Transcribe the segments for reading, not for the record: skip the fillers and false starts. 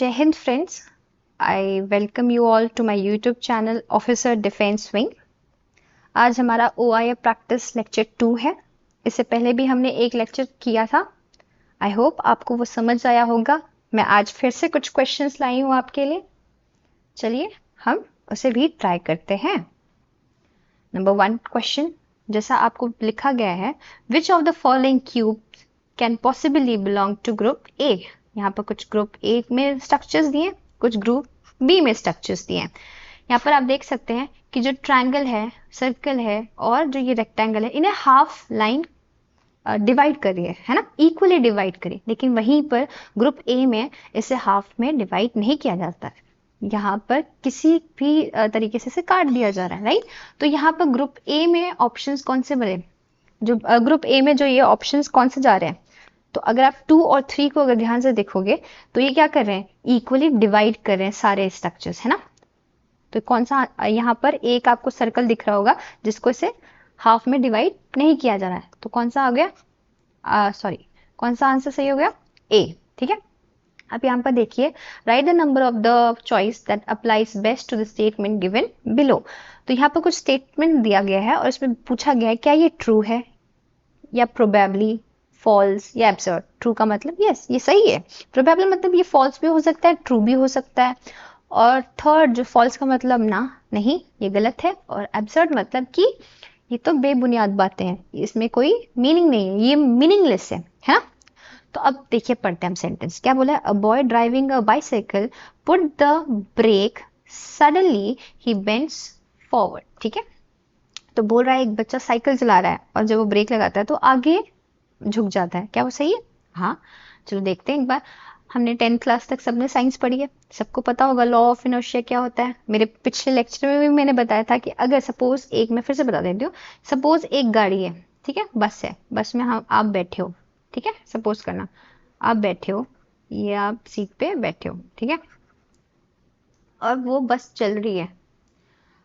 जय हिंद friends, I welcome you all to my YouTube channel officer defence wing. आज हमारा OIA प्रैक्टिस लेक्चर 2 है। इससे पहले भी हमने एक लेक्चर किया था। आई होप आपको वो समझ आया होगा। मैं आज फिर से कुछ क्वेश्चंस लाई हूँ आपके लिए। चलिए हम उसे भी ट्राई करते हैं। नंबर 1 क्वेश्चन, जैसा आपको लिखा गया है, which of the following cube can possibly belong to group A. यहाँ पर कुछ ग्रुप ए में स्ट्रक्चर्स दिए, कुछ ग्रुप बी में स्ट्रक्चर्स दिए हैं। यहाँ पर आप देख सकते हैं कि जो ट्रायंगल है, सर्कल है और जो ये रेक्टेंगल है, इन्हें हाफ लाइन डिवाइड करिए, है ना, इक्वली डिवाइड करिए। लेकिन वहीं पर ग्रुप ए में इसे हाफ में डिवाइड नहीं किया जाता है। यहाँ पर किसी भी तरीके से इसे काट दिया जा रहा है, राइट। तो यहाँ पर ग्रुप ए में ऑप्शंस कौन से बने, जो ग्रुप ए में जो ये ऑप्शंस कौन से जा रहे हैं, तो अगर आप 2 और 3 को अगर ध्यान से देखोगे तो ये क्या कर रहे हैं, इक्वली डिवाइड कर रहे हैं सारे स्ट्रक्चर्स, है ना। तो कौन सा, यहाँ पर एक आपको सर्कल दिख रहा होगा जिसको इसे हाफ में डिवाइड नहीं किया जा रहा है, तो कौन सा आ गया, कौन सा आंसर सही हो गया, ए। ठीक है, अब यहाँ पर देखिए, write the number of the choice that applies best to the statement given below. तो यहाँ पर कुछ स्टेटमेंट दिया गया है और इसमें पूछा गया है क्या ये ट्रू है या प्रोबेबली, फॉल्स या एब्सर्ड। ट्रू का मतलब यस ये सही है, प्रोबेबली मतलब ये फॉल्स भी हो सकता है, ट्रू भी हो सकता है, और थर्ड जो फॉल्स का मतलब ना, नहीं ये गलत है, और एब्सर्ड मतलब कि ये तो बेबुनियाद बातें हैं, इसमें कोई मीनिंग नहीं है, ये मीनिंगलेस है ना। तो अब देखिए पढ़ते हैं हम सेंटेंस, क्या बोला है, a boy driving a bicycle put the brake suddenly he bends forward. ठीक है, तो बोल रहा है एक बच्चा साइकिल चला रहा है और जब वो ब्रेक लगाता है तो आगे झुक जाता है, क्या वो सही है। हाँ, चलो देखते हैं एक बार। हमने 10th क्लास तक सबने साइंस पढ़ी है, सबको पता होगा लॉ ऑफ इनर्शिया क्या होता है। मेरे पिछले लेक्चर में भी मैंने बताया था कि अगर सपोज एक, मैं फिर से बता देती हूँ, सपोज एक गाड़ी है, ठीक है, बस है, बस में हम आप बैठे हो, ठीक है, सपोज करना आप बैठे हो, ये आप सीट पे बैठे हो, ठीक है, और वो बस चल रही है।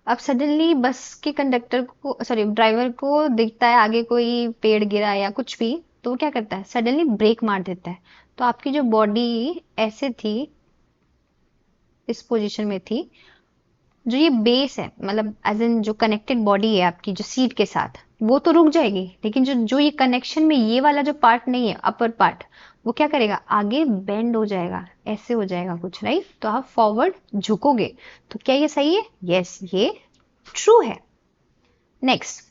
अब सडनली बस के कंडक्टर को, सॉरी ड्राइवर को दिखता है आगे कोई पेड़ गिरा या कुछ भी, तो वो क्या करता है, सडनली ब्रेक मार देता है। तो आपकी जो बॉडी ऐसे थी, इस पोजीशन में थी, जो ये बेस है, मतलब एज इन जो कनेक्टेड बॉडी है आपकी जो सीट के साथ, वो तो रुक जाएगी, लेकिन जो जो ये कनेक्शन में ये वाला जो पार्ट नहीं है, अपर पार्ट, वो क्या करेगा, आगे बेंड हो जाएगा, ऐसे हो जाएगा कुछ, राइट। तो आप फॉरवर्ड झुकोगे, तो क्या ये सही है, यस ये ट्रू है। नेक्स्ट,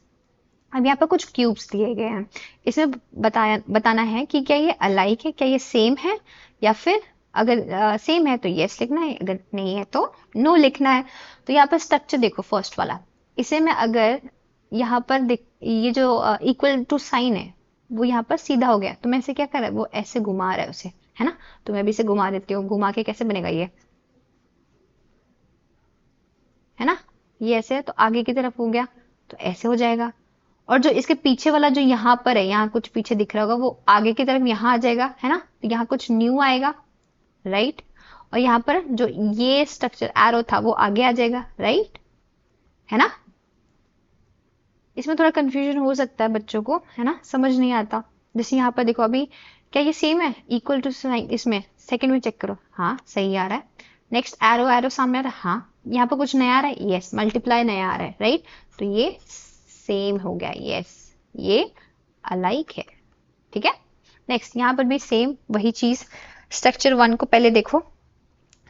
अब यहाँ पर कुछ क्यूब्स दिए गए हैं, इसमें बताना है कि क्या ये अलाइक है, क्या ये सेम है, या फिर अगर सेम है तो यस लिखना है, अगर नहीं है तो नो लिखना है। तो यहाँ पर स्ट्रक्चर देखो, फर्स्ट वाला, इसे मैं अगर यहाँ पर ये जो इक्वल टू साइन है वो यहाँ पर सीधा हो गया, तो मैं इसे क्या कर रहा है, वो ऐसे घुमा रहा है उसे, है ना। तो मैं भी इसे घुमा देती हूँ, घुमा के कैसे बनेगा ये, है ना, ये ऐसे है तो आगे की तरफ हो गया, तो ऐसे हो जाएगा। और जो इसके पीछे वाला जो यहाँ पर है, यहाँ कुछ पीछे दिख रहा होगा, वो आगे की तरफ यहाँ आ जाएगा, है ना, तो यहाँ कुछ न्यू आएगा, राइट। और यहाँ पर जो ये स्ट्रक्चर एरो था वो आगे आ जाएगा, राइट, है ना। इसमें थोड़ा कंफ्यूजन हो सकता है बच्चों को, है ना, समझ नहीं आता। जैसे यहाँ पर देखो, अभी क्या ये सेम है, इक्वल टू साइन, इसमें सेकंड में चेक करो, हाँ सही आ रहा है। नेक्स्ट एरो, एरो सामने आ रहा है, हाँ। यहाँ पर कुछ नया आ रहा है, यस, मल्टीप्लाई नया आ रहा है, राइट। तो ये सेम हो गया, यस ये अलाइक है, ठीक है। नेक्स्ट, यहाँ पर भी सेम वही चीज, स्ट्रक्चर 1 को पहले देखो।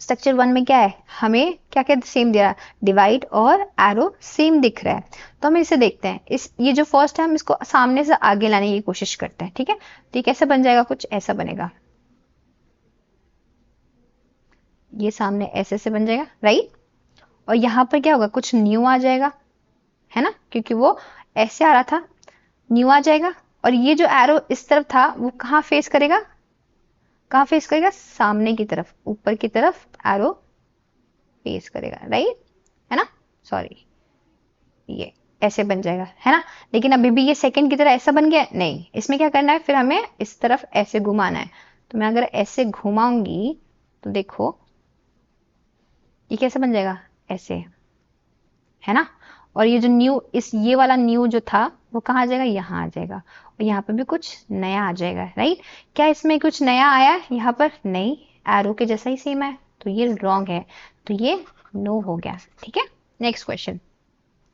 स्ट्रक्चर 1 में क्या है, हमें क्या क्या सेम दिया है, डिवाइड और एरो सेम दिख रहा है। तो हम इसे देखते हैं, इस ये जो फर्स्ट है हम इसको सामने से आगे लाने की कोशिश करते हैं, ठीक है। तो ये कैसे बन जाएगा, कुछ ऐसा बनेगा, ये सामने ऐसे से बन जाएगा, राइट। और यहाँ पर क्या होगा, कुछ न्यू आ जाएगा, है ना, क्योंकि वो ऐसे आ रहा था, न्यू आ जाएगा। और ये जो एरो इस तरफ था वो कहाँ फेस करेगा, कहाँ फेस करेगा, सामने की तरफ, ऊपर की तरफ एरो फेस करेगा, राइट, है ना, सॉरी ये ऐसे बन जाएगा, है ना। लेकिन अभी भी ये सेकंड की तरह ऐसा बन गया नहीं, इसमें क्या करना है, फिर हमें इस तरफ ऐसे घुमाना है। तो मैं अगर ऐसे घुमाऊंगी तो देखो ये कैसे बन जाएगा, ऐसे, है ना। और ये जो न्यू, इस ये वाला न्यू जो था वो कहाँ आ जाएगा, यहाँ आ जाएगा, और यहाँ पर भी कुछ नया आ जाएगा, राइट। क्या इसमें कुछ नया आया है यहाँ पर, नहीं, एरो के जैसा ही सेम है, तो ये रॉन्ग है, तो ये नो हो गया। ठीक है, नेक्स्ट क्वेश्चन।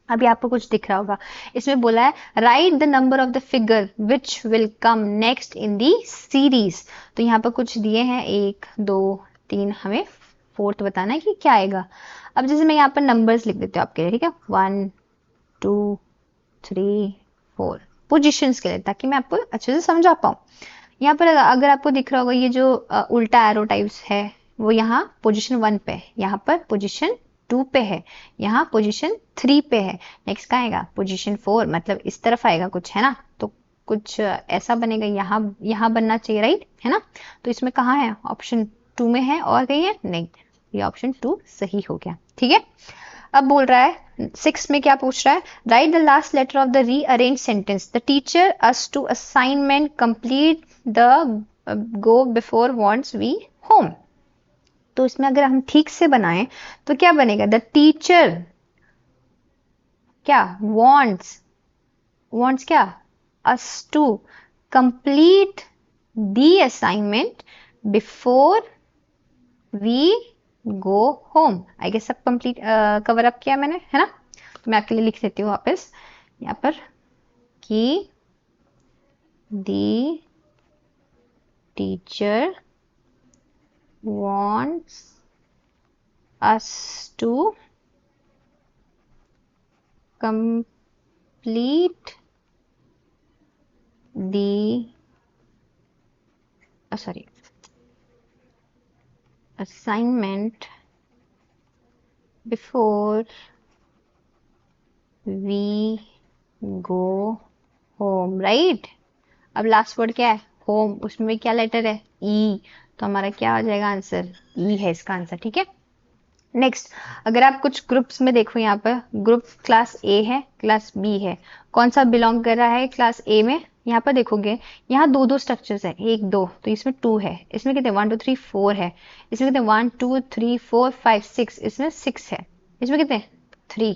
अभी आपको कुछ दिख रहा होगा, इसमें बोला है write the number of the figure which will come next in the series. तो यहाँ पर कुछ दिए हैं 1 2 3, हमें फोर्थ बताना है कि क्या आएगा। अब जैसे मैं यहाँ पर नंबर्स लिख देती हूँ आपके लिए, ठीक है, 1 2 3 4 पोजिशंस के लिए, ताकि मैं आपको अच्छे से समझा पाऊँ। यहाँ पर अगर आपको दिख रहा होगा ये जो उल्टा एरो टाइप्स है वो यहाँ पोजीशन 1 पे है, यहाँ पर पोजीशन 2 पे है, यहाँ पोजीशन 3 पे है, नेक्स्ट कहाँ आएगा पोजीशन 4, मतलब इस तरफ आएगा कुछ, है ना। तो कुछ ऐसा बनेगा, यहाँ बनना चाहिए, राइट, है ना। तो इसमें कहाँ है, ऑप्शन 2 में है और कहीं है नहीं, ये ऑप्शन 2 सही हो गया। ठीक है, अब बोल रहा है 6 में क्या पूछ रहा है, write the last letter of the rearrange sentence the teacher us to assignment complete the go before wants we home. तो इसमें अगर हम ठीक से बनाएं तो क्या बनेगा, द टीचर क्या वांट्स क्या, us to complete the assignment before we go home. I guess सब कंप्लीट कवर अप किया मैंने, है ना। तो मैं आपके लिए लिख देती हूँ वापस यहाँ पर कि the teacher wants us to complete the assignment before we go home, right। अब लास्ट वर्ड क्या है, होम, उसमें क्या लेटर है, ई, तो हमारा क्या आ जाएगा आंसर, ई है इसका आंसर। ठीक है, नेक्स्ट, अगर आप कुछ ग्रुप्स में देखो, यहाँ पर ग्रुप क्लास ए है, क्लास बी है, कौन सा बिलोंग कर रहा है क्लास ए में। यहाँ पर देखोगे यहाँ दो स्ट्रक्चर्स है, 1 2, तो इसमें 2 है, इसमें कितने 1 2 3 4 है, इसमें कितने 1 2 3 4 5 6, इसमें 6 है, इसमें कितने 3,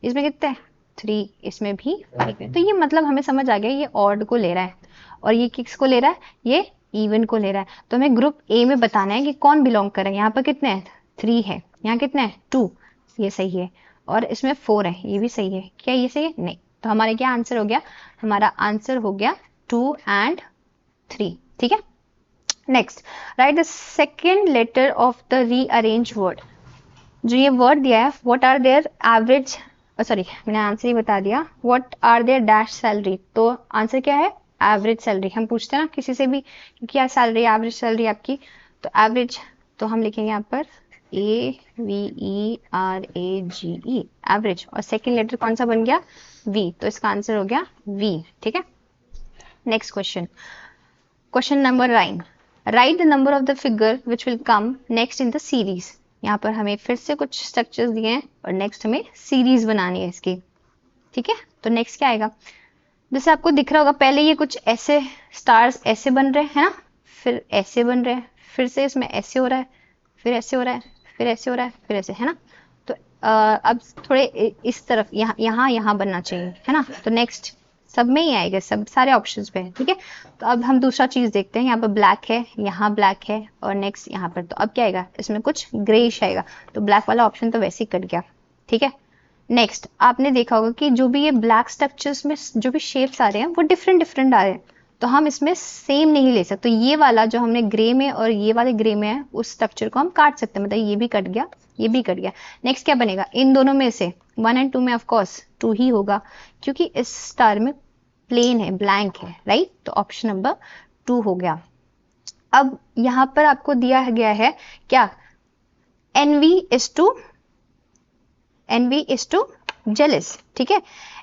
इसमें कितने 3, इसमें भी 5 है। तो ये मतलब हमें समझ आ गया ये ऑड को ले रहा है और ये किस को ले रहा है, ये इवन को ले रहा है। तो हमें ग्रुप ए में बताना है कि कौन बिलोंग कर रहा है। यहाँ पर कितने हैं 3 है, यहाँ कितने हैं 2, ये सही है, और इसमें 4 है, ये भी सही है। क्या ये सही है, नहीं। तो हमारा क्या आंसर हो गया, हमारा आंसर हो गया 2 एंड 3। ठीक है, next, write the second letter of the rearrange word. जो ये वर्ड दिया है, what are their average, sorry मैंने आंसर ही बता दिया, what are their dash salary. तो आंसर क्या है, एवरेज सैलरी। हम पूछते हैं ना किसी से भी क्या सैलरी, एवरेज सैलरी आपकी, तो एवरेज, तो हम लिखेंगे यहाँ पर AVERAGE, एवरेज, और सेकेंड लेटर कौन सा बन गया, V, तो इसका आंसर हो गया V। ठीक है, next question, question number 9, right the number of the figure which will come next in the series. यहाँ पर हमें फिर से कुछ स्ट्रक्चर्स दिए हैं और नेक्स्ट हमें सीरीज बनानी है इसकी। ठीक है, तो नेक्स्ट क्या आएगा, जैसे आपको दिख रहा होगा पहले ये कुछ ऐसे स्टार्स ऐसे बन रहे हैं ना, फिर ऐसे बन रहे हैं, फिर से इसमें ऐसे हो रहा है, फिर ऐसे हो रहा है, फिर ऐसे हो रहा है, फिर ऐसे, है ना। तो अब थोड़े इस तरफ यहाँ बनना चाहिए, है ना। तो नेक्स्ट सब में ही आएगा, सब सारे ऑप्शंस पे है। ठीक है, तो अब हम दूसरा चीज देखते हैं, यहाँ पर ब्लैक है, यहाँ ब्लैक है, और नेक्स्ट यहाँ पर, तो अब क्या आएगा, इसमें कुछ ग्रेइश आएगा, तो ब्लैक वाला ऑप्शन तो वैसे ही कट गया। ठीक है, नेक्स्ट आपने देखा होगा कि जो भी ये ब्लैक स्ट्रक्चर्स में जो भी शेप्स आ रहे हैं वो डिफरेंट आ रहे हैं, तो हम इसमें सेम नहीं ले सकते। तो ये वाला जो हमने ग्रे में और ये वाले ग्रे में है, उस स्ट्रक्चर को हम काट सकते हैं, मतलब ये भी कट गया, ये भी कट गया। नेक्स्ट क्या बनेगा, इन दोनों में से 1 और 2 में ऑफ कोर्स 2 ही होगा, क्योंकि इस स्टार में प्लेन है, ब्लैंक है, राइट। तो ऑप्शन नंबर 2 हो गया। अब यहां पर आपको दिया गया है क्या, एनवी इज टू जेलस। ठीक है,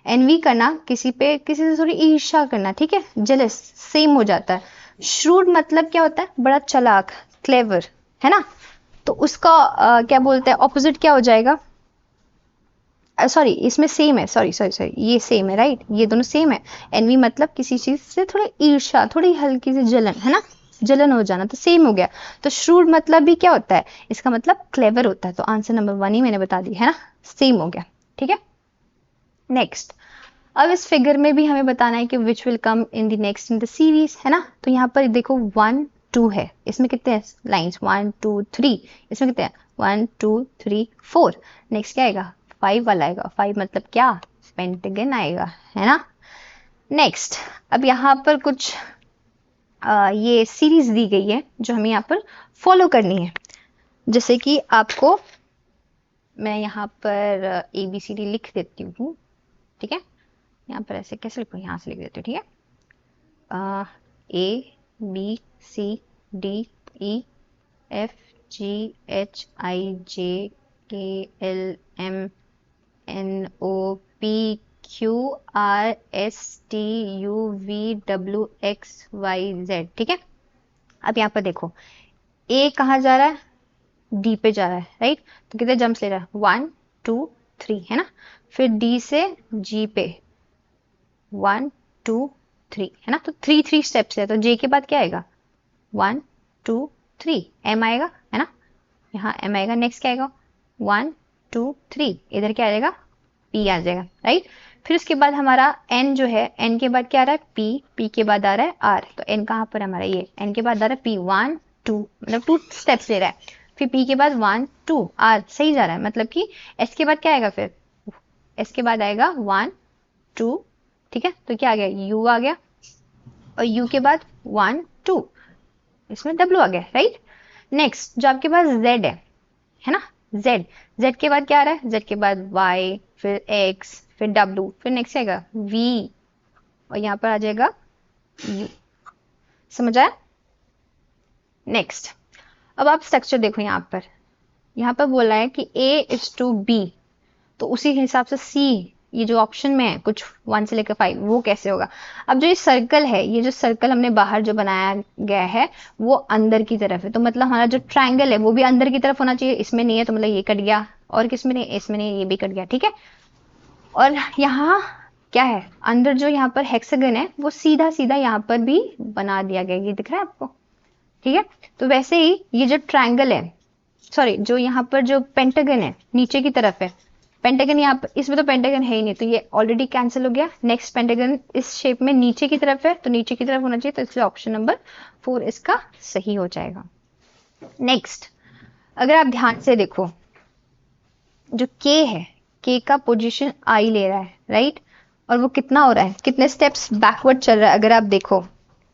एनवी करना, किसी से थोड़ी ईर्ष्या करना, ठीक है, जेलस सेम हो जाता है। श्रूड मतलब क्या होता है, बड़ा चालाक, क्लेवर, है ना। तो उसका क्या बोलते हैं, ऑपोजिट क्या हो जाएगा, सॉरी इसमें सेम है, सॉरी ये सेम है, राइट, ये दोनों सेम है। एनवी मतलब किसी चीज से थोड़ी ईर्ष्या, थोड़ी हल्की सी जलन, है ना, जलन हो जाना, तो सेम हो गया। तो श्रूड मतलब भी क्या होता है, इसका मतलब क्लेवर होता है। तो आंसर नंबर 1 ही मैंने बता दी, है ना, सेम हो गया। ठीक है, नेक्स्ट, अब इस फिगर में भी हमें बताना है कि विच will come in the next in the series, है ना। तो यहाँ पर देखो 1 2 है, इसमें कितने हैं लाइन्स 1 2 3, इसमें कितने हैं 1 2 3 4। नेक्स्ट क्या आएगा 5 वाला आएगा, 5 मतलब क्या पेंटागन आएगा, है ना। नेक्स्ट अब यहाँ पर कुछ ये सीरीज दी गई है जो हमें यहाँ पर फॉलो करनी है। जैसे कि आपको मैं यहाँ पर ABCD लिख देती हूँ, ठीक है। यहाँ पर ऐसे कैसे लिखूँ, यहाँ से लिख देती हूँ, ठीक है। ABCDEFGHIJKLMNOPQRSTUVWXYZ, ठीक है। अब यहाँ पर देखो A कहाँ जा रहा है, D पे जा रहा है, राइट। तो कितने जंप्स ले रहा है 1 2 3, है ना। फिर D से G पे 1 2 3, है ना। तो 3 3 स्टेप्स है, तो J के बाद क्या आएगा 1 2 3, M आएगा, है ना। यहाँ M आएगा। नेक्स्ट क्या आएगा 1 2 3, इधर क्या आ जाएगा P आ जाएगा, राइट। फिर उसके बाद हमारा N जो है, N के बाद क्या आ रहा है P, P के बाद आ रहा है R। तो N कहाँ पर हमारा ये N के बाद आ रहा है P 1 2, मतलब 2 स्टेप्स ले रहा है। फिर P के बाद 1 2, R सही जा रहा है, मतलब कि S के बाद क्या आएगा, फिर S के बाद आएगा 1 2, ठीक है। तो क्या आ गया U आ गया, और U के बाद 1 2, इसमें W आ गया, राइट। नेक्स्ट जो आपके पास Z है ना, Z के बाद क्या आ रहा है, Z के बाद Y, फिर X, फिर W, फिर नेक्स्ट आएगा V, और यहाँ पर आ जाएगा U। समझ आया। नेक्स्ट अब आप स्ट्रक्चर देखो, यहाँ पर बोला है कि A is to B, तो उसी के हिसाब से C, ये जो ऑप्शन में है कुछ 1 से लेकर 5, वो कैसे होगा। अब जो ये सर्कल है, ये जो सर्कल हमने बाहर जो बनाया गया है वो अंदर की तरफ है, तो मतलब हमारा जो ट्रायंगल है वो भी अंदर की तरफ होना चाहिए। इसमें नहीं है तो मतलब ये कट गया, और किसमें नहीं, इसमें नहीं, ये भी कट गया, ठीक है। और यहाँ क्या है, अंदर जो यहाँ पर हेक्सागन है वो सीधा सीधा यहाँ पर भी बना दिया गया, ये दिख रहा है आपको, ठीक है। तो वैसे ही ये जो ट्रायंगल है, सॉरी जो यहाँ पर जो पेंटागन है नीचे की तरफ है, पेंटागन यहाँ पर, इसमें तो पेंटागन है ही नहीं, तो ये ऑलरेडी कैंसिल हो गया। नेक्स्ट पेंटागन इस शेप में नीचे की तरफ है, तो नीचे की तरफ होना चाहिए, तो इसलिए ऑप्शन नंबर 4 इसका सही हो जाएगा। नेक्स्ट अगर आप ध्यान से देखो, जो K है, K का पोजीशन I ले रहा है, राइट। और वो कितना हो रहा है, कितने स्टेप्स बैकवर्ड चल रहा है, अगर आप देखो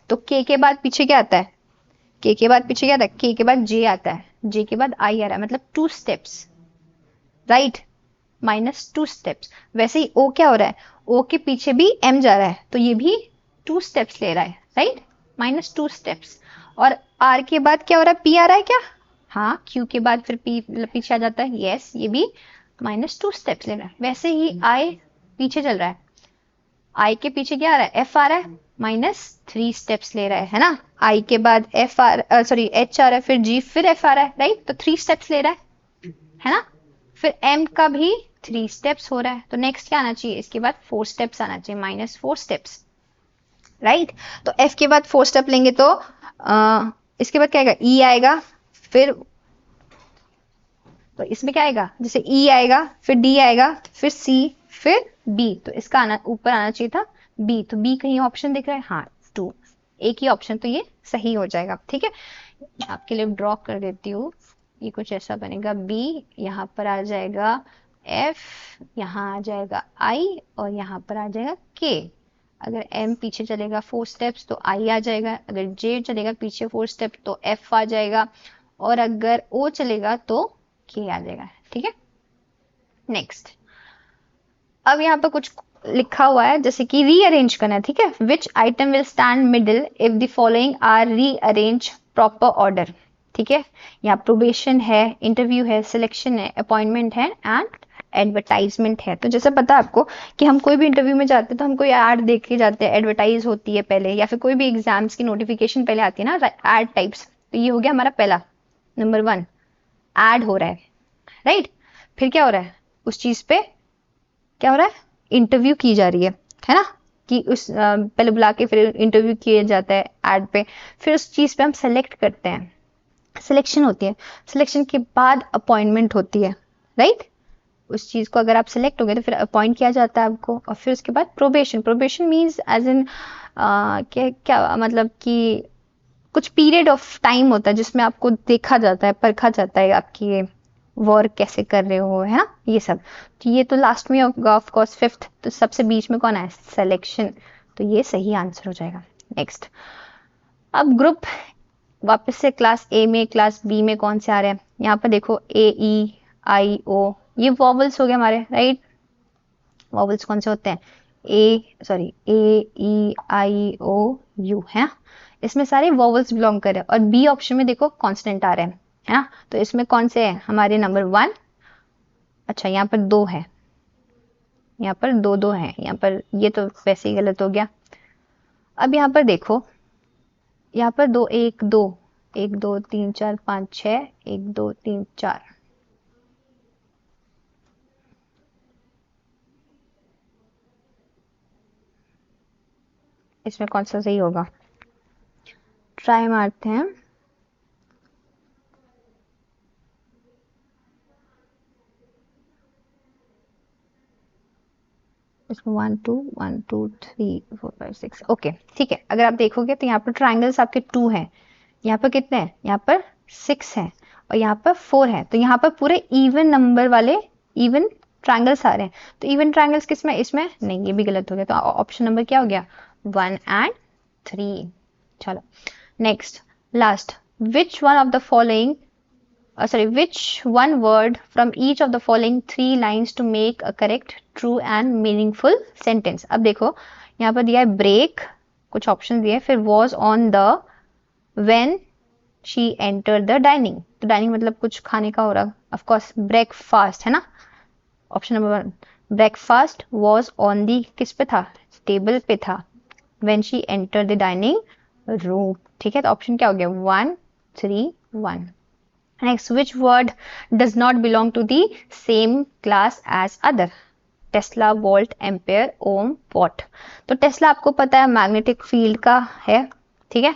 तो K के बाद पीछे क्या आता है, K के बाद पीछे क्या आता है, K के बाद J आता है, J के बाद I आ रहा है, मतलब 2 स्टेप्स, राइट, -2 स्टेप्स। वैसे ही O क्या हो रहा है, O के पीछे भी M जा रहा है, तो ये भी 2 स्टेप्स ले रहा है, राइट, -2 स्टेप्स। और R के बाद क्या हो रहा है, P आ रहा है क्या, हाँ, Q के बाद फिर P पीछे आ जाता है, यस, ये भी -2 स्टेप्स ले रहा है। वैसे ही I पीछे चल रहा है, I के पीछे क्या आ रहा है, F आ रहा है, -3 स्टेप्स ले रहा है ना। I के बाद H आ रहा है, फिर G, फिर F आ रहा है, राइट, तो 3 स्टेप्स ले रहा है ना। फिर M का भी 3 स्टेप्स हो रहा है, तो नेक्स्ट क्या आना चाहिए, इसके बाद 4 स्टेप्स आना चाहिए, -4 स्टेप्स, राइट। तो F के बाद 4 स्टेप लेंगे तो इसके बाद क्या आएगा, E आएगा, फिर तो इसमें क्या आएगा, जैसे E आएगा, फिर D आएगा, फिर C, फिर B, तो इसका आना ऊपर आना चाहिए था B, तो B कहीं ऑप्शन दिख रहा है, हाँ 2, एक ही ऑप्शन, तो ये सही हो जाएगा, ठीक है। आपके लिए ड्रॉ कर देती हूँ, ये कुछ ऐसा बनेगा, B यहाँ पर आ जाएगा, F यहाँ आ जाएगा I, और यहाँ पर आ जाएगा K। अगर M पीछे चलेगा 4 स्टेप्स तो I आ जाएगा, अगर J चलेगा पीछे 4 स्टेप तो F आ जाएगा, और अगर O चलेगा तो K आ जाएगा, ठीक है। नेक्स्ट अब यहाँ पर कुछ लिखा हुआ है, जैसे कि रीअरेंज करना है, ठीक है। Which item will stand middle if the following are rearrange proper order, ठीक है। यहाँ प्रोबेशन है, इंटरव्यू है, सिलेक्शन है, अपॉइंटमेंट है, एंड एडवर्टाइजमेंट है। तो जैसे पता है आपको कि हम कोई भी इंटरव्यू में जाते हैं तो हम कोई ऐड देख के जाते हैं, एडवर्टाइज होती है पहले, या फिर कोई भी एग्जाम्स की नोटिफिकेशन पहले आती है ना, ऐड टाइप्स। तो ये हो गया हमारा पहला, नंबर 1, ऐड हो रहा है, राइट। फिर क्या हो रहा है, उस चीज पे क्या हो रहा है, इंटरव्यू की जा रही है ना, कि उस पहले बुला के फिर इंटरव्यू किया जाता है ऐड पे, फिर उस चीज पे हम सेलेक्ट करते हैं, सिलेक्शन होती है, सिलेक्शन के बाद अपॉइंटमेंट होती है, राइट। उस चीज को अगर आप सिलेक्ट हो गए तो फिर अपॉइंट किया जाता है आपको, और फिर उसके बाद probation, probation means as in क्या मतलब कि कुछ पीरियड ऑफ टाइम होता है जिसमें आपको देखा जाता है, परखा जाता है आपकी ये वर्क कैसे कर रहे हो, है ना, ये सब। तो ये तो लास्ट में होगा ऑफ कोर्स फिफ्थ, तो सबसे बीच में कौन है, सिलेक्शन, तो ये सही आंसर हो जाएगा। नेक्स्ट, अब ग्रुप वापस से क्लास ए में क्लास बी में कौन से आ रहे हैं, यहाँ पर देखो ए ई आई ओ, ये वॉवल्स हो गए हमारे, राइट। वॉवल्स कौन से होते हैं, ए ई आई ओ यू, है, इसमें सारे वॉवल्स बिलोंग कर रहे हैं। और बी ऑप्शन में देखो कॉन्स्टेंट आ रहे हैं, है ना, तो इसमें कौन से हैं हमारे, नंबर 1, अच्छा यहाँ पर 2 है, यहाँ पर 2 है, यहाँ पर ये तो वैसे ही गलत हो गया। अब यहाँ पर देखो, यहाँ पर 2 1 2 1 2 3 4 5 6 1 2 3 4, इसमें कौन सा सही होगा, ट्राई मारते हैं। इसमें 1 2 1 2 3 4 5 6, ओके ठीक है। अगर आप देखोगे तो यहाँ पर ट्राइंगल्स आपके 2 हैं, यहाँ पर कितने हैं, यहाँ पर 6 हैं और यहाँ पर 4 है, तो यहाँ पर पूरे इवन नंबर वाले इवन ट्राइंगल्स आ रहे हैं। तो इवन ट्राइंगल्स किसमें, इसमें नहीं, ये भी गलत हो गया, तो ऑप्शन नंबर क्या हो गया, 1 एंड 3। चलो next, last, which one of the following which one word from each of the following 3 lines to make a correct, true and meaningful sentence। अब देखो यहाँ पर दिया है break, कुछ ऑप्शन दिए, फिर was on the, when she entered the dining, तो dining मतलब कुछ खाने का हो रहा, of course breakfast है ना, option number 1, breakfast was on the, किस पे था, टेबल पे था, when she entered the dining room, ठीक है, तो ऑप्शन क्या हो गया, 1 3 1। Next, which word does not belong to the same class as other? Tesla, volt, ampere, ohm, watt. तो टेस्ला आपको पता है मैग्नेटिक फील्ड का है, ठीक है,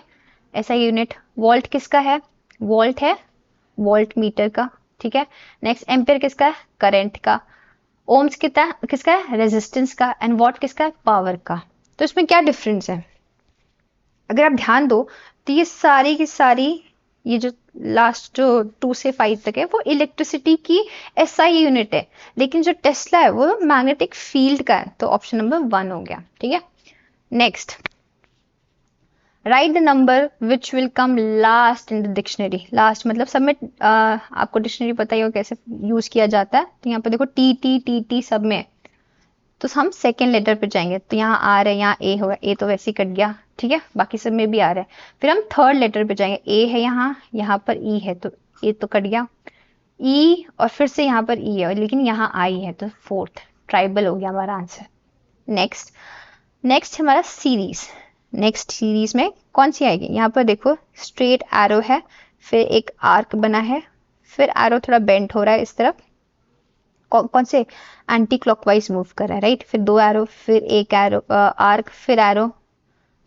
ऐसा यूनिट। वोल्ट किसका है, वोल्ट है वोल्ट मीटर का, ठीक है। नेक्स्ट, एम्पेयर किसका है, करंट का। ओम्स किसका है, रेजिस्टेंस का। एंड वॉट किसका है, पावर का। तो इसमें क्या डिफरेंस है, अगर आप ध्यान दो तो ये सारी की सारी, ये जो लास्ट जो 2 से 5 तक है वो इलेक्ट्रिसिटी की एसआई यूनिट है, लेकिन जो टेस्ला है वो मैग्नेटिक फील्ड का है, तो ऑप्शन नंबर 1 हो गया, ठीक है। Next, write the number which will come last in the dictionary. Last मतलब सब में आपको डिक्शनरी पता ही हो कैसे यूज किया जाता है, तो यहाँ पर देखो टी सब में, तो हम सेकेंड लेटर पे जाएंगे, तो यहाँ आर है, यहाँ ए होगा, ए तो वैसे ही कट गया, ठीक है, बाकी सब में भी आ रहा है। फिर हम थर्ड लेटर पे जाएंगे, ए है यहाँ, यहाँ पर ई है, तो ए तो कट गया, ई और फिर से यहाँ पर ई है, लेकिन यहाँ आई है, तो फोर्थ ट्राइबल हो गया हमारा आंसर। नेक्स्ट हमारा सीरीज, नेक्स्ट सीरीज में कौन सी आएगी, यहाँ पर देखो स्ट्रेट एरो है, फिर एक आर्क बना है, फिर एरो थोड़ा बेंट हो रहा है इस तरफ, कौन से एंटी क्लॉकवाइज मूव कर रहा है, राइट। फिर 2 एरो, फिर एक एरो आर्क, फिर एरो,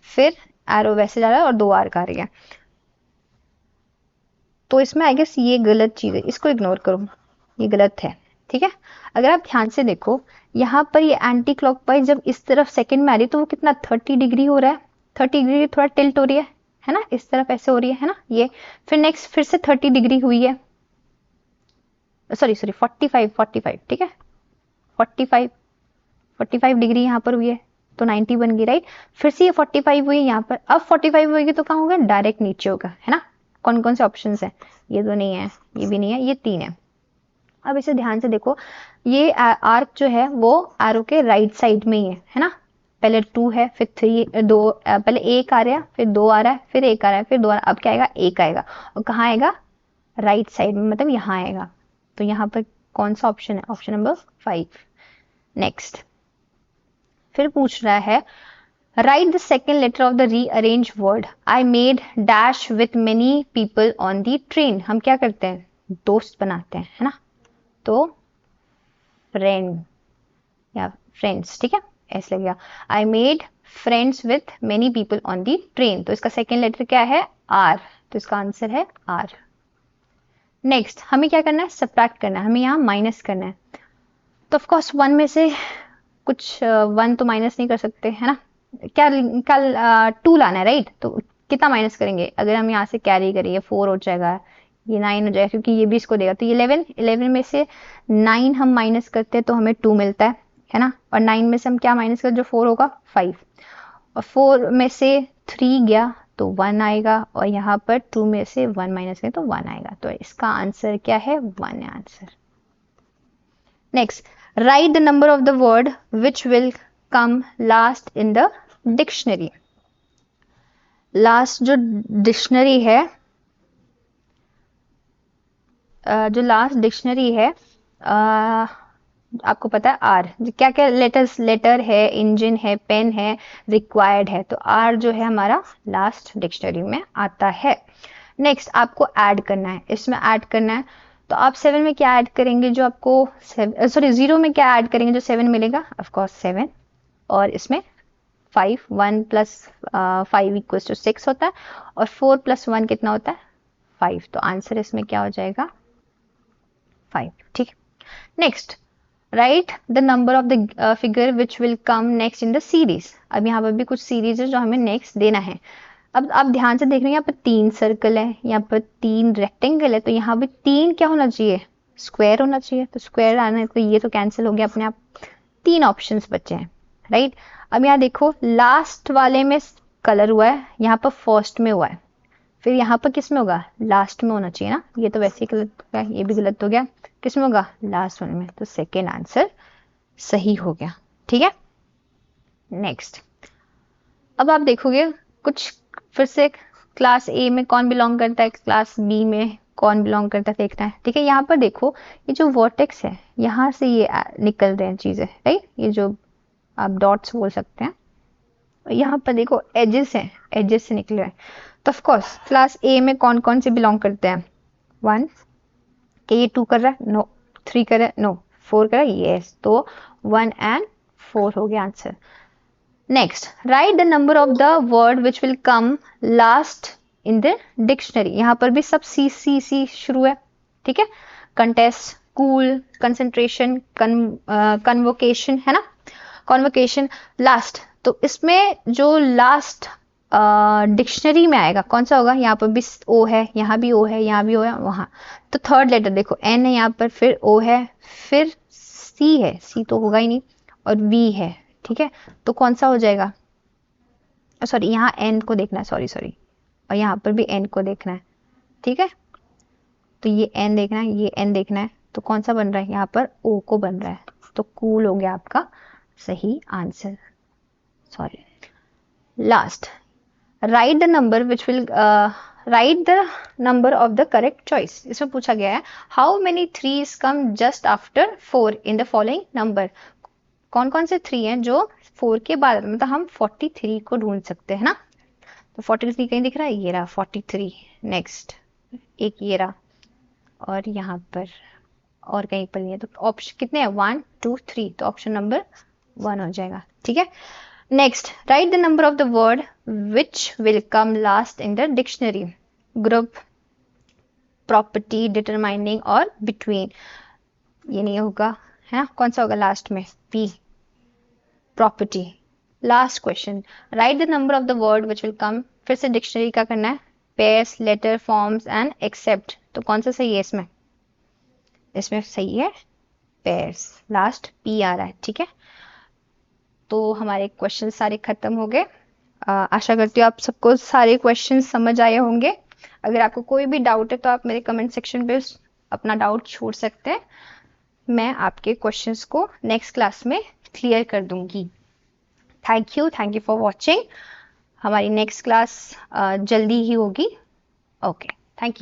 फिर एरो वैसे जा रहा है और 2 आर्क आ रही है। तो इसमें आई गेस ये गलत चीज है, इसको इग्नोर करो, ये गलत है, ठीक है। अगर आप ध्यान से देखो यहाँ पर ये एंटी क्लॉकवाइज जब इस तरफ सेकंड में आ रही है तो वो कितना 30 डिग्री हो रहा है, 30 डिग्री थोड़ा टिल्ट हो रही है ना, इस तरफ ऐसे हो रही है ना ये। फिर नेक्स्ट फिर से 30 डिग्री हुई है, सॉरी 45, ठीक है, 45 डिग्री यहाँ पर हुई है, तो 90 बन गई, राइट। फिर से ये 45 हुई यहाँ पर, अब 45 होगी तो कहाँ होगा, डायरेक्ट नीचे होगा, है ना। कौन कौन से ऑप्शन है, ये तो नहीं है, ये भी नहीं है, ये 3 है। अब इसे ध्यान से देखो, ये आर्क जो है वो एरो के राइट साइड में ही है ना। पहले 2 है, फिर 3 2, पहले 1 आ रहा है, फिर 2 आ रहा है, फिर 1 आ रहा है, फिर 2 आ रहा है, अब क्या आएगा, 1 आएगा, और कहाँ आएगा, राइट साइड में, मतलब यहाँ आएगा। तो यहाँ पर कौन सा ऑप्शन है, ऑप्शन नंबर 5। नेक्स्ट, फिर पूछ रहा है, write the second letter of the rearrange word, I made dash with many people on the train. हम क्या करते हैं, दोस्त बनाते हैं, है ना, तो फ्रेंड या फ्रेंड्स, ठीक है, ऐसे लगेगा, I made friends with many people on the train. तो इसका सेकेंड लेटर क्या है, आर, तो इसका आंसर है आर। नेक्स्ट, हमें क्या करना है, सब्ट्रैक्ट करना है, हमें यहाँ माइनस करना है। तो ऑफ कोर्स 1 में से कुछ 1 तो माइनस नहीं कर सकते, है ना, क्या 2 लाना है, राइट। तो कितना माइनस करेंगे, अगर हम यहाँ से कैरी करें ये 4 हो जाएगा, ये 9 हो जाएगा, क्योंकि ये भी इसको देगा, तो ये 11 में से 9 हम माइनस करते हैं तो हमें 2 मिलता है ना, और 9 में से हम क्या माइनस करते, जो 4 होगा 5, और 4 में से 3 गया तो 1 आएगा, और यहाँ पर 2 में से 1 माइनस करें तो 1 आएगा, तो इसका आंसर क्या है, 1 है answer. Next, write the number of the word which will come last in the dictionary. Last जो डिक्शनरी है, जो लास्ट डिक्शनरी है, आपको पता है आर, क्या क्या लेटर्स, लेटर है, इंजन है, पेन है, रिक्वायर्ड है, तो आर जो है हमारा लास्ट डिक्शनरी में आता है। नेक्स्ट आपको ऐड करना है, इसमें ऐड करना है, तो आप 7 में क्या ऐड करेंगे, जो आपको 0 में क्या ऐड करेंगे जो 7 मिलेगा, ऑफ कोर्स 7, और इसमें 5, 1 प्लस 5 इक्वल्स टू 6 होता है, और 4 प्लस 1 कितना होता है, 5, तो आंसर इसमें क्या हो जाएगा, 5। ठीक है, next, write the number of the figure which will come next in the series. अब यहाँ पर भी कुछ सीरीज है जो हमें नेक्स्ट देना है। अब आप ध्यान से देख रहे हैं, यहाँ पर 3 सर्कल है, यहाँ पर 3 रेक्टेंगल है, तो यहाँ भी 3 क्या होना चाहिए, स्क्वायर होना चाहिए, तो स्क्वायर आना, तो ये तो कैंसिल हो गया अपने आप, 3 ऑप्शंस बचे हैं, राइट। अब यहाँ देखो लास्ट वाले में कलर हुआ है, यहाँ पर फर्स्ट में हुआ है, फिर यहाँ पर किस में होगा, लास्ट में होना चाहिए ना, ये तो वैसे ही गलत हो गया, ये भी गलत हो गया, किस में होगा, लास्ट वाले में, तो सेकेंड आंसर सही हो गया। ठीक है, नेक्स्ट, अब आप देखोगे कुछ फिर से क्लास ए में कौन बिलोंग करता है, क्लास बी में कौन बिलोंग करता है देखना है। ठीक है, यहाँ पर देखो ये जो वर्टेक्स है, यहाँ से ये निकल रहे हैं चीजें, राइट, ये जो आप डॉट्स बोल सकते हैं, यहाँ पर देखो एजेस हैं, एजेस से निकल रहे हैं, तो ऑफ कोर्स क्लास ए में कौन कौन से बिलोंग करते हैं, 1, कि ये 2 कर रहा है, नो, 3 कर रहा है, नो, 4 कर रहा है, यस, तो 1 एंड 4 हो गया answer. Next, write the number of the word which will come last in the dictionary. यहाँ पर भी सब सी शुरू है, ठीक है, कंटेस्ट, कूल, कंसंट्रेशन, कन्वोकेशन, है ना, कॉन्वोकेशन, लास्ट, तो इसमें जो लास्ट डिक्शनरी में आएगा कौन सा होगा, यहाँ पर भी ओ है, यहाँ भी ओ है, यहाँ भी ओ है, वहाँ, तो थर्ड लेटर देखो एन है यहाँ पर, फिर ओ है, फिर सी है, सी तो होगा ही नहीं, और वी है, ठीक है, तो कौन सा हो जाएगा, सॉरी यहाँ एन को देखना है, सॉरी, और यहाँ पर भी एन को देखना है, ठीक है, तो ये एन देखना है, ये एन देखना है, तो कौन सा बन रहा है, यहाँ पर ओ को बन रहा है, तो कूल हो गया आपका सही answer. Sorry, last, right the number which will write the number of the correct choice. इसमें पूछा गया है how many 3s come just after 4 in the following number. कौन कौन से 3 हैं जो 4 के बाद, मतलब हम 43 को ढूंढ सकते हैं ना, तो 43 कहीं दिख रहा है, ये रहा 43, नेक्स्ट एक ये रहा, और यहाँ पर और कहीं पर नहीं है, तो ऑप्शन कितने हैं, 1 2 3, तो ऑप्शन नंबर 1 हो जाएगा। ठीक है, next, write the number of the word which will come last in the dictionary. Group, property, determining और बिटवीन, ये नहीं होगा, है ना, कौन सा होगा लास्ट में, P, property. Last question, write the number of the word which will come, फिर से डिक्शनरी का करना है, pairs, letter, forms and except, तो कौन सा सही है इसमें, इसमें सही है पेयर्स, लास्ट पी आ रहा है। ठीक है, तो हमारे क्वेश्चन सारे खत्म हो गए। आशा करती हूँ आप सबको सारे क्वेश्चन समझ आए होंगे। अगर आपको कोई भी डाउट है तो आप मेरे कमेंट सेक्शन पे अपना डाउट छोड़ सकते हैं, मैं आपके क्वेश्चंस को नेक्स्ट क्लास में क्लियर कर दूंगी। Thank you for watching. हमारी नेक्स्ट क्लास जल्दी ही होगी। ओके।